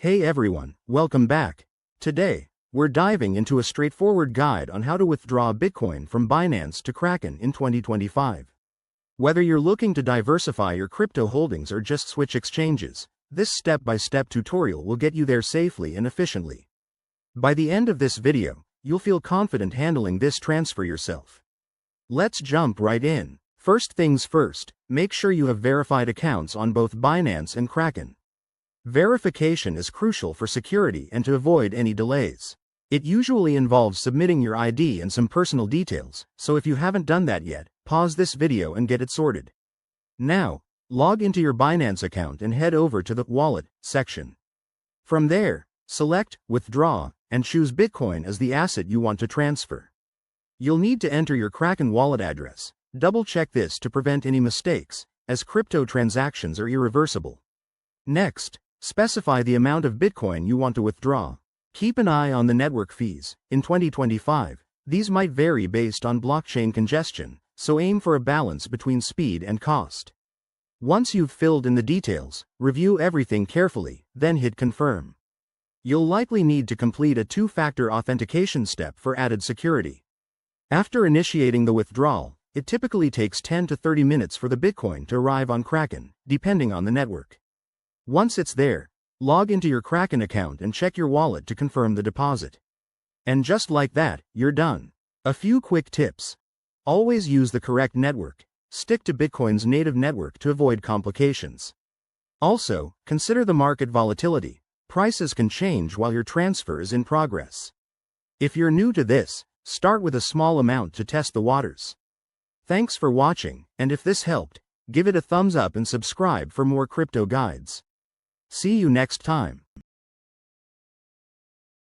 Hey everyone, welcome back. Today, we're diving into a straightforward guide on how to withdraw Bitcoin from Binance to Kraken in 2025. Whether you're looking to diversify your crypto holdings or just switch exchanges, this step-by-step tutorial will get you there safely and efficiently. By the end of this video, you'll feel confident handling this transfer yourself. Let's jump right in. First things first, make sure you have verified accounts on both Binance and Kraken. Verification is crucial for security and to avoid any delays. It usually involves submitting your ID and some personal details, so if you haven't done that yet, pause this video and get it sorted. Now, log into your Binance account and head over to the Wallet section. From there, select Withdraw and choose Bitcoin as the asset you want to transfer. You'll need to enter your Kraken wallet address. Double-check this to prevent any mistakes, as crypto transactions are irreversible. Next, specify the amount of Bitcoin you want to withdraw. Keep an eye on the network fees. In 2025, these might vary based on blockchain congestion, so aim for a balance between speed and cost. Once you've filled in the details, review everything carefully, then hit Confirm. You'll likely need to complete a two-factor authentication step for added security. After initiating the withdrawal, it typically takes 10 to 30 minutes for the Bitcoin to arrive on Kraken, depending on the network. Once it's there, log into your Kraken account and check your wallet to confirm the deposit. And just like that, you're done. A few quick tips. Always use the correct network. Stick to Bitcoin's native network to avoid complications. Also, consider the market volatility. Prices can change while your transfer is in progress. If you're new to this, start with a small amount to test the waters. Thanks for watching, and if this helped, give it a thumbs up and subscribe for more crypto guides. See you next time.